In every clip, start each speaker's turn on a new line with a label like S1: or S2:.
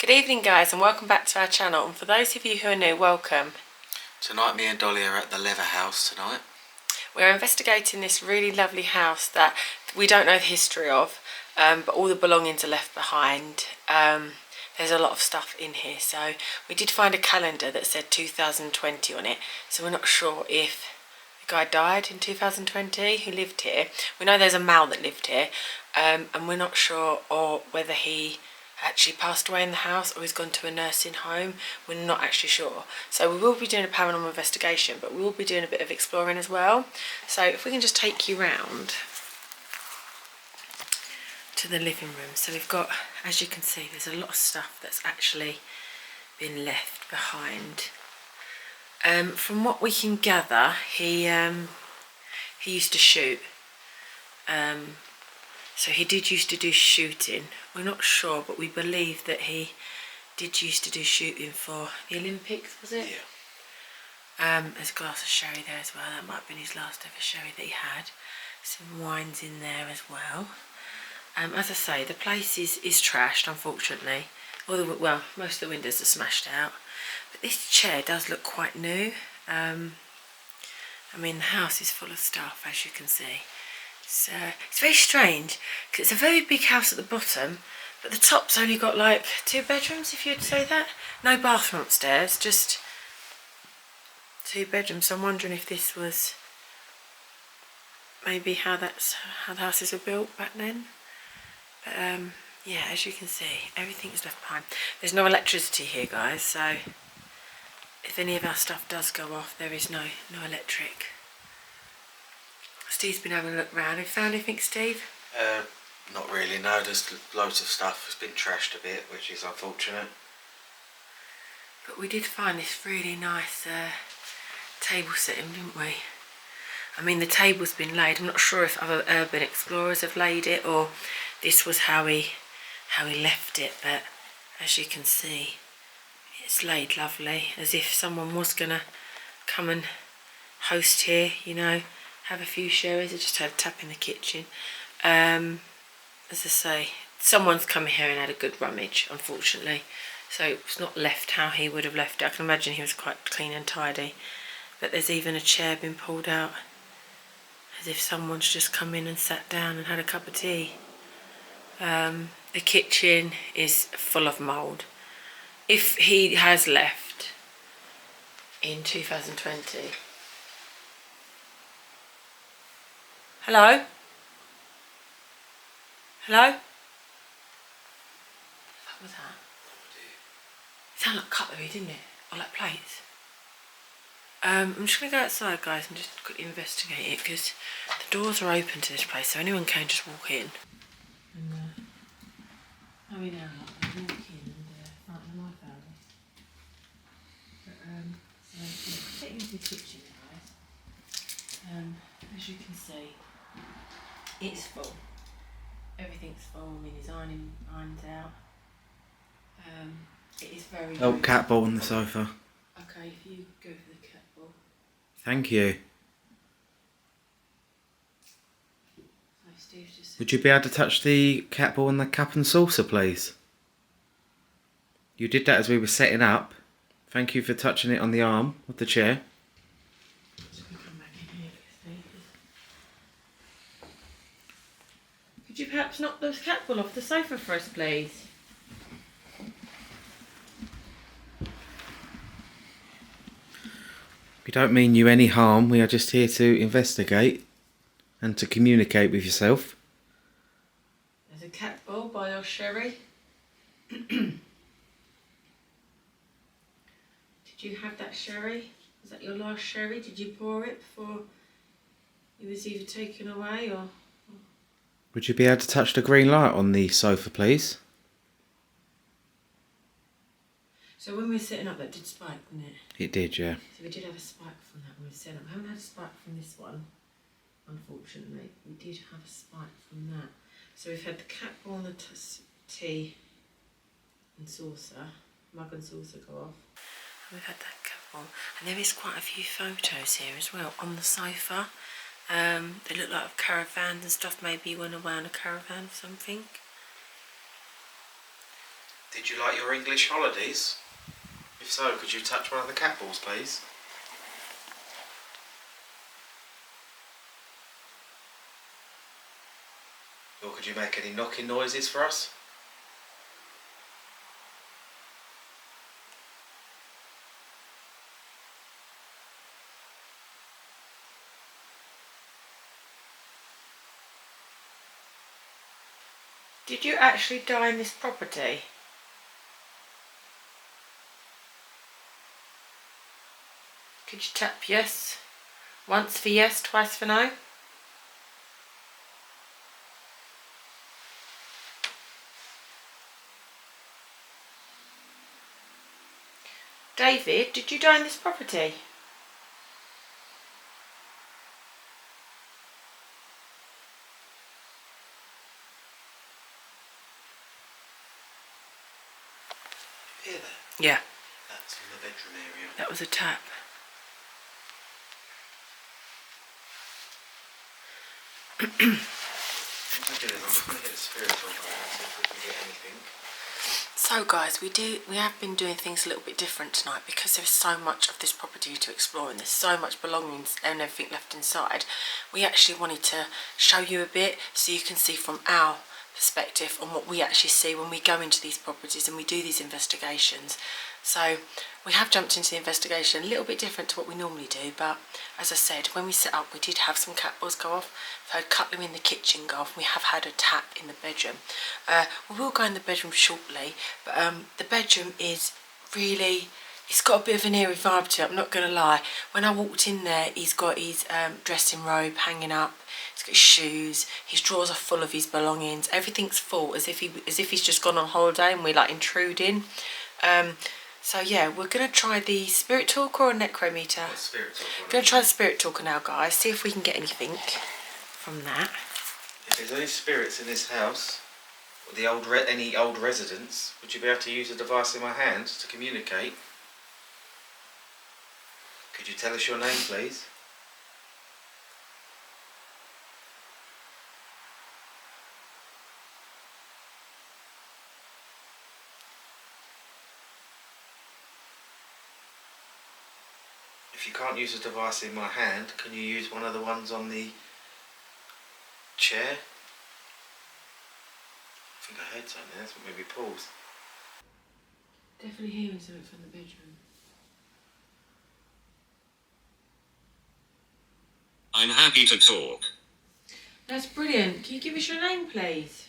S1: Good evening guys and welcome back to our channel, and for those of you who are new, welcome.
S2: Tonight me and Dolly are at the Leather House tonight.
S1: We're investigating this really lovely house that we don't know the history of, but all the belongings are left behind. There's a lot of stuff in here, so we did find a calendar that said 2020 on it, so we're not sure if the guy died in 2020 who lived here. We know there's a male that lived here, and we're not sure or whether he actually passed away in the house or he's gone to a nursing home. We're not actually sure. So we will be doing a paranormal investigation, but we will be doing a bit of exploring as well. So if we can just take you round to the living room. So we've got, as you can see, there's a lot of stuff that's actually been left behind. From what we can gather, he used to shoot. So he did used to do shooting. We're not sure, but we believe that he did used to do shooting for the Olympics, was it? Yeah. There's a glass of sherry there as well. That might have been his last ever sherry that he had. Some wines in there as well. As I say, the place is trashed, unfortunately. Well, most of the windows are smashed out. But this chair does look quite new. I mean, the house is full of stuff, as you can see. So it's very strange because it's a very big house at the bottom, but the top's only got like 2 bedrooms, if you'd say that. No bathroom upstairs, just 2 bedrooms. So I'm wondering if this was maybe how the houses were built back then. But yeah, as you can see, everything is left behind. There's no electricity here, guys, so if any of our stuff does go off, there is no electric. Steve's been having a look round. Have you found anything, Steve?
S2: Not really, no. There's loads of stuff. It's been trashed a bit, which is unfortunate.
S1: But we did find this really nice table setting, didn't we? I mean, the table's been laid. I'm not sure if other urban explorers have laid it or this was how he left it. But as you can see, it's laid lovely, as if someone was gonna come and host here, you know. Have a few sherries. I just had a tap in the kitchen. As I say, someone's come here and had a good rummage, unfortunately. So it's not left how he would have left it. I can imagine he was quite clean and tidy. But there's even a chair been pulled out, as if someone's just come in and sat down and had a cup of tea. The kitchen is full of mould. If he has left in 2020... Hello? Hello? What was that? It sounded like cutlery, didn't it? Or like plates. I'm just going to go outside, guys, and just quickly investigate it, because the doors are open to this place, so anyone can just walk in. And I mean, I walk in and frighten my family. But so getting into the kitchen, guys. As you can see, it's full. Everything's full. I mean, his iron's out. It is very.
S2: Oh, cat ball on the sofa.
S1: Okay, if you go for the cat ball.
S2: Thank you.
S1: So Steve's just.
S2: Would you be able to touch the cat ball and the cup and saucer, please? You did that as we were setting up. Thank you for touching it on the arm of the chair. Could you perhaps knock the cat ball off the sofa for us, please? We don't mean you any harm. We are just here to investigate and to communicate with yourself.
S1: There's a cat ball by your sherry. Did you have that sherry? Was that your last sherry? Did you pour it before it was either taken away or...
S2: Would you be able to touch the green light on the sofa, please?
S1: So when we were setting up, that did spike, didn't it?
S2: It did, yeah.
S1: So we did have a spike from that when we were setting up. We haven't had a spike from this one, unfortunately. We did have a spike from that. So we've had the cat ball and the tea and saucer, mug and saucer go off. And we've had that cat ball. And there is quite a few photos here as well on the sofa. They look like caravans and stuff. Maybe you went away on a caravan or something.
S2: Did you like your English holidays? If so, could you touch one of the cat balls, please? Or could you make any knocking noises for us?
S1: Did you actually die in this property? Could you tap yes? Once for yes, twice for no? David, did you die in this property?
S2: Hear that?
S1: Yeah.
S2: That's in the bedroom area.
S1: That was a tap.
S2: What I'm going to do is I'm just going to hit the spirit on and see if we can get anything.
S1: So guys, we have been doing things a little bit different tonight because there's so much of this property to explore and there's so much belongings and everything left inside. We actually wanted to show you a bit so you can see from our perspective on what we actually see when we go into these properties and we do these investigations. So we have jumped into the investigation a little bit different to what we normally do, but as I said, when we set up we did have some cat balls go off. I've heard cutlery in the kitchen go off. We have had a tap in the bedroom. We will go in the bedroom shortly, but the bedroom is really, it's got a bit of an eerie vibe to it, I'm not going to lie. When I walked in there, he's got his dressing robe hanging up, he's got his shoes, his drawers are full of his belongings, everything's full, as if he's just gone on holiday and we're like intruding. So yeah, we're going to try the spirit talker or necrometer.
S2: Spirit talker.
S1: We're going to try the spirit talker now, guys, see if we can get anything from that.
S2: If there's any spirits in this house, or any old residents, would you be able to use a device in my hand to communicate? Could you tell us your name, please? If you can't use a device in my hand, can you use one of the ones on the chair? I think I heard something, that's what made me pause.
S1: Definitely hearing something from the bedroom.
S3: I'm happy to talk.
S1: That's brilliant. Can you give us your name, please?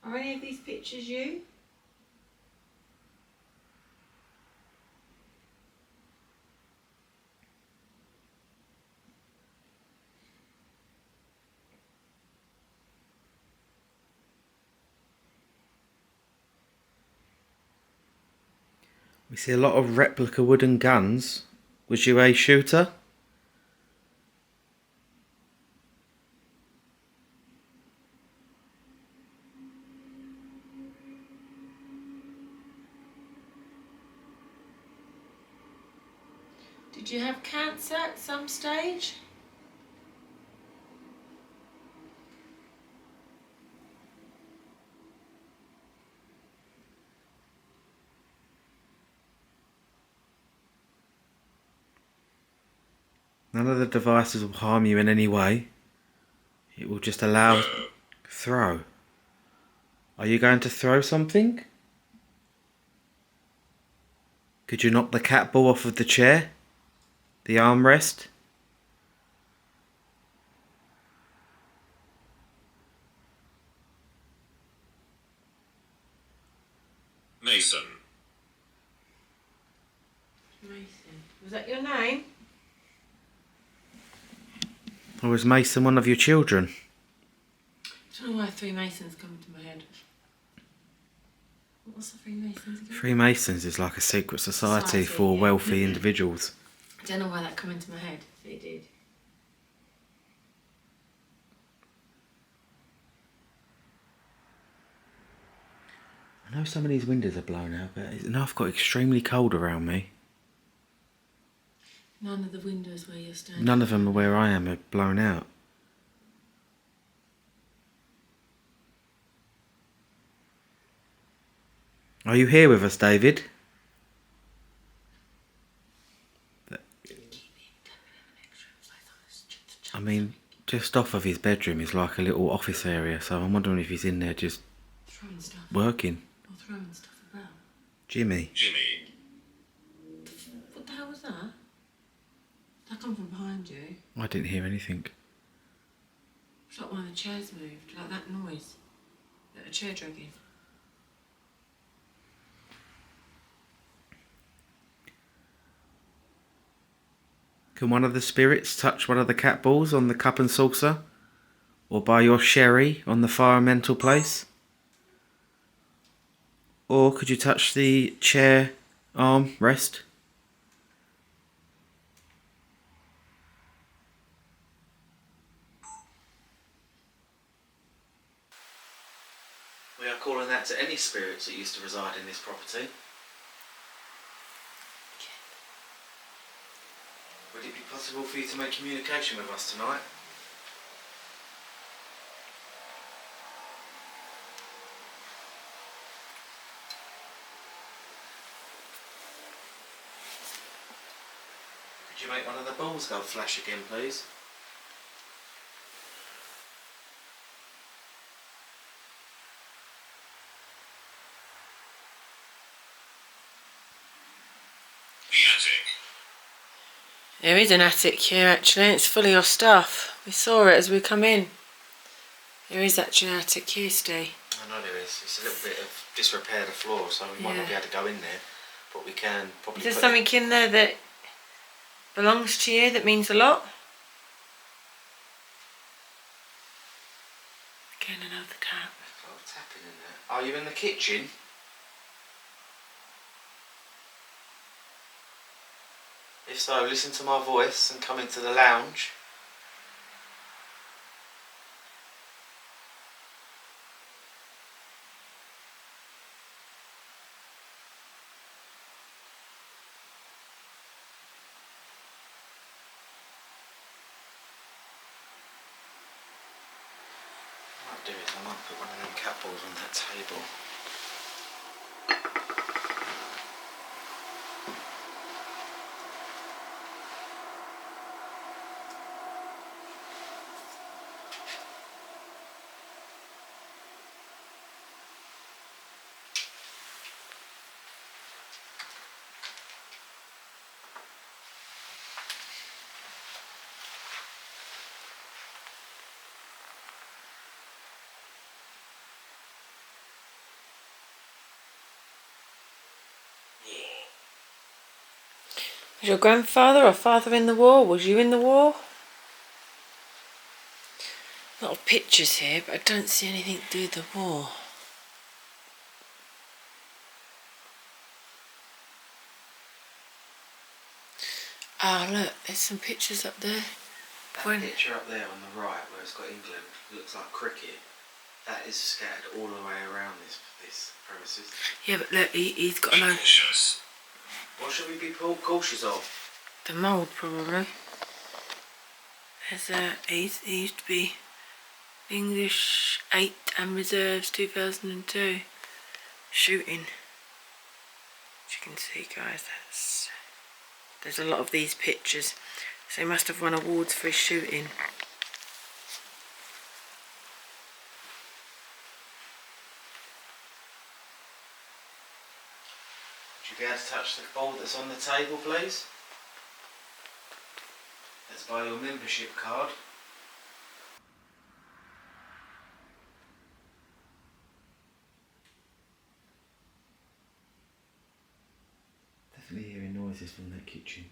S1: Are any of these pictures you?
S2: We see a lot of replica wooden guns. Was you a shooter?
S1: Did you have cancer at some stage?
S2: None of the devices will harm you in any way. It will just allow throw. Are you going to throw something? Could you knock the cat ball off of the chair? The armrest?
S3: Mason.
S1: Mason. Was that your name?
S2: Or was Mason one of your children?
S1: I don't know why three Masons come into my head. What's the three Masons again?
S2: Freemasons is like a secret society for
S1: yeah.
S2: wealthy individuals.
S1: I don't know why that come into my head, but it did.
S2: I know some of these windows are blown out, but I've got extremely cold around me.
S1: None of the windows where you're standing.
S2: None of them are where I am are blown out. Are you here with us, David? I mean, just off of his bedroom is like a little office area, so I'm wondering if he's in there just
S1: Throwing stuff.
S2: working.
S1: Or throwing stuff about.
S2: Jimmy.
S3: Jimmy.
S1: What the hell was that? That come from behind you.
S2: I didn't hear anything.
S1: It's like one of the chairs moved, like that noise. Like a chair dragging.
S2: Can one of the spirits touch one of the cat balls on the cup and saucer? Or buy your sherry on the environmental place? Or could you touch the chair arm rest? We are calling that to any spirits that used to reside in this property. Would it be possible for you to make communication with us tonight? Could you make one of the balls go flash again, please?
S3: The attic.
S1: There is an attic here actually, it's full of your stuff. We saw it as we come in. There is actually an attic here, Steve.
S2: I know there is. It's a little bit of disrepair the floor, so we might not be able to go in there, but we can probably.
S1: Is there something in there that belongs to you that means a lot? Again, another tap.
S2: There's a lot of tapping in there. Are you in the kitchen? If so, listen to my voice and come into the lounge. What I'll do is I might put one of them cat balls on that table.
S1: Was your grandfather or father in the war? Was you in the war? A lot of pictures here, but I don't see anything to do with the war. Ah, look, there's some pictures up there.
S2: That picture up there on the right where it's got England looks like cricket. That is scattered all the way around this premises.
S1: Yeah, but look, he's got a load.
S3: Cautious.
S2: What should we be cautious of?
S1: The mould, probably. There's he used to be English 8 and Reserves 2002 shooting. As you can see, guys, there's a lot of these pictures. So he must have won awards for his shooting.
S2: Would you be able to touch the ball that's on the table, please? Let's buy your membership card. Definitely hearing noises from that kitchen.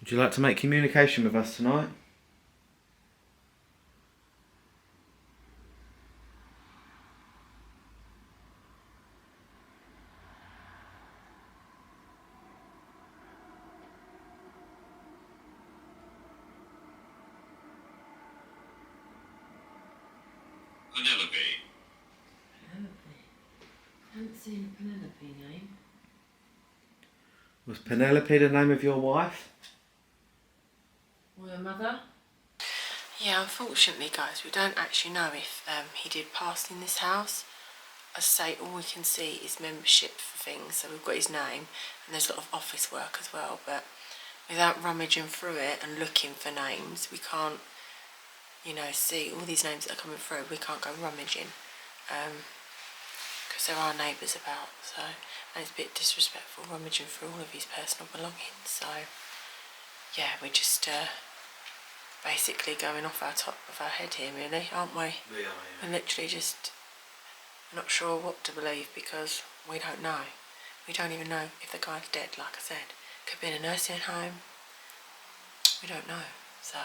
S2: Would you like to make communication with us tonight?
S3: Penelope.
S1: Penelope. I haven't seen a Penelope name.
S2: Was Penelope the name of your wife?
S1: Or your mother? Yeah, unfortunately, guys, we don't actually know if he did pass in this house. As I say, all we can see is membership for things, so we've got his name, and there's a lot of office work as well, but without rummaging through it and looking for names, we can't, you know, see all these names that are coming through. We can't go rummaging, because there are neighbours about, so, and it's a bit disrespectful rummaging through all of his personal belongings, so, yeah, we're just basically going off our top of our head here, really, aren't we?
S2: We are, yeah.
S1: We're literally just not sure what to believe because we don't know. We don't even know if the guy's dead, like I said. Could be in a nursing home. We don't know. So,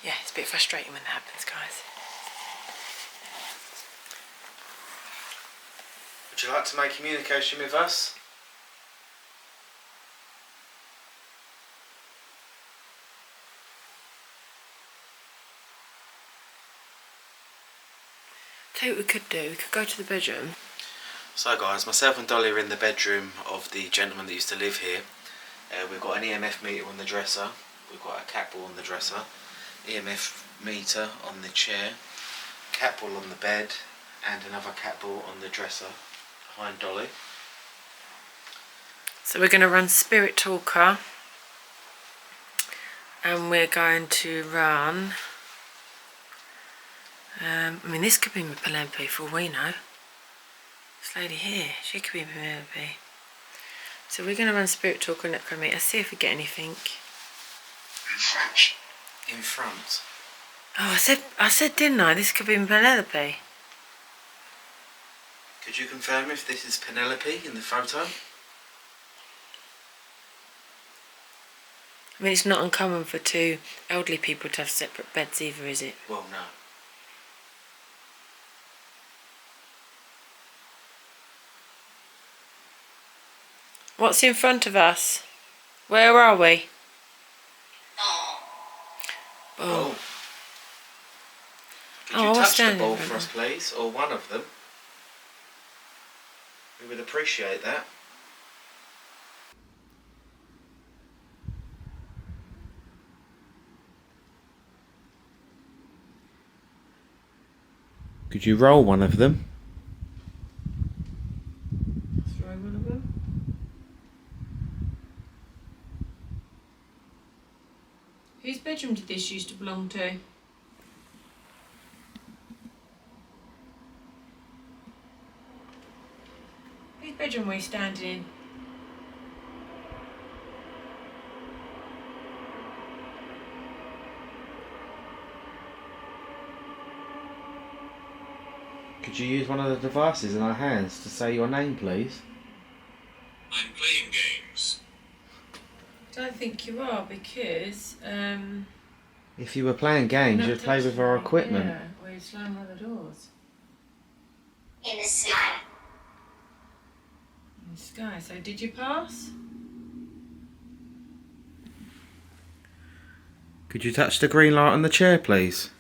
S1: yeah, it's a bit frustrating when that happens, guys.
S2: Would you like to make communication with us?
S1: Tell you what we could do. We could go to the bedroom.
S2: So guys, myself and Dolly are in the bedroom of the gentleman that used to live here. We've got an EMF meter on the dresser. We've got a cat ball on the dresser. EMF meter on the chair. Cat ball on the bed. And another cat ball on the dresser behind Dolly.
S1: So we're going to run Spirit Talker. And we're going to run... I mean, this could be Penelope for all we know. This lady here, she could be Penelope. So we're going to run Spirit Talker and Necrometer, see if we get anything.
S2: In front.
S1: Oh, I said, didn't I? This could be Penelope.
S2: Could you confirm if this is Penelope in the photo?
S1: I mean, it's not uncommon for two elderly people to have separate beds either, is it?
S2: Well, no.
S1: What's in front of us? Where are we?
S2: Oh. Could
S1: Oh,
S2: you
S1: I was
S2: touch the
S1: standing
S2: ball
S1: right
S2: for us, please? Or one of them? We would appreciate that. Could you roll one of them?
S1: Throw one of them. Whose bedroom did this used to belong to? Whose bedroom were you standing in?
S2: Could you use one of the devices in our hands to say your name, please?
S3: I'm playing games.
S1: I don't think you are because
S2: If you were playing games,
S1: you're
S2: you'd
S1: not
S2: play with
S1: touching
S2: our
S1: me.
S2: equipment.
S1: Yeah, or you slam one of the doors.
S4: In the sky.
S1: In the sky. So did you pass?
S2: Could you touch the green light on the chair, please?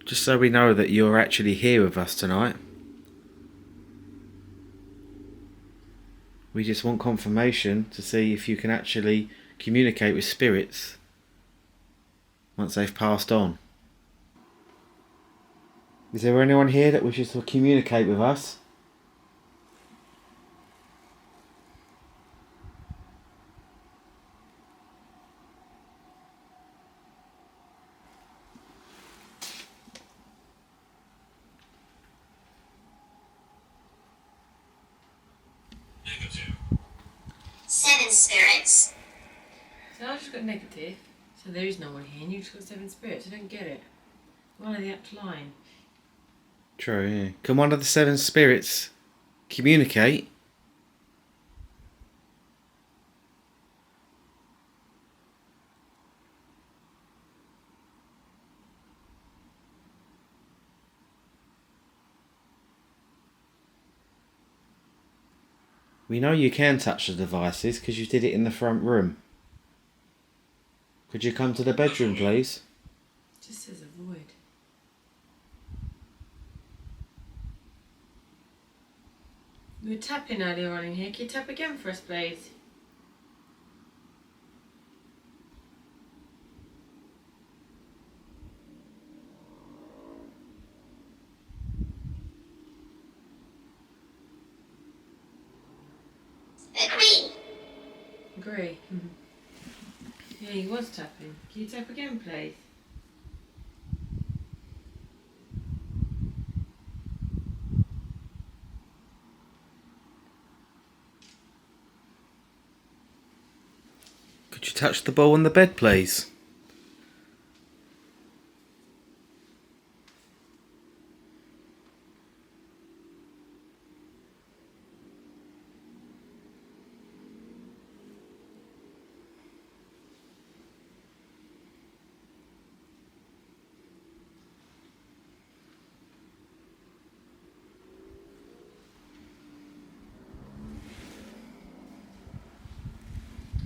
S2: Just so we know that you're actually here with us tonight. We just want confirmation to see if you can actually communicate with spirits once they've passed on. Is there anyone here that wishes to communicate with us?
S3: Negative.
S4: 7 spirits.
S1: So I just got negative. So there is no one here and you just got 7 spirits. I don't get it. One of the apt line.
S2: True, yeah. Can one of the 7 spirits communicate? We know you can touch the devices because you did it in the front room. Could you come to the bedroom, please?
S1: It just says avoid. We were tapping earlier on in here. Can you tap again for us, please?
S4: Agree.
S1: Agree. Yeah, he was tapping. Can you tap again, please?
S2: Could you touch the ball on the bed, please?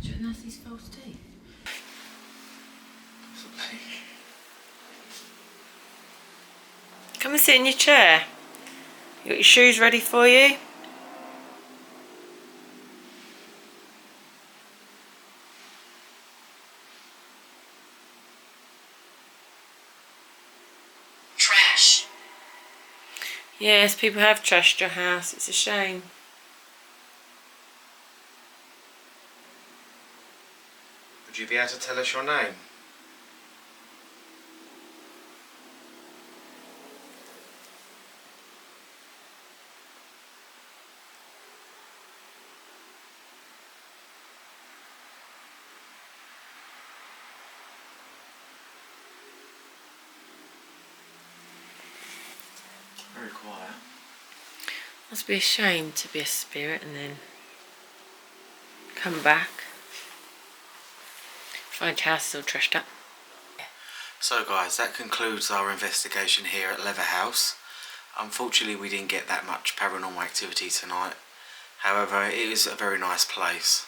S1: Do you think that's his false teeth? Come and sit in your chair. You got your shoes ready for you?
S4: Trash.
S1: Yes, people have trashed your house. It's a shame.
S2: Would you be able to tell us your name? Very quiet.
S1: Must be a shame to be a spirit and then come back. Find your house still trashed up.
S2: So guys, that concludes our investigation here at Leather House. Unfortunately we didn't get that much paranormal activity tonight. However, it is a very nice place.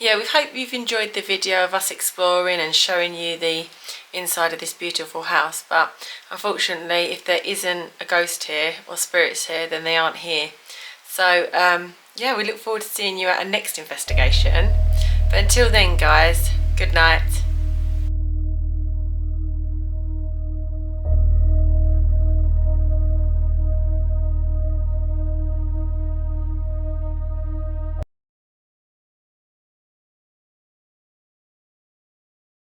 S1: Yeah, we hope you've enjoyed the video of us exploring and showing you the inside of this beautiful house. But unfortunately, if there isn't a ghost here or spirits here, then they aren't here. So yeah, we look forward to seeing you at our next investigation. But until then guys, good night.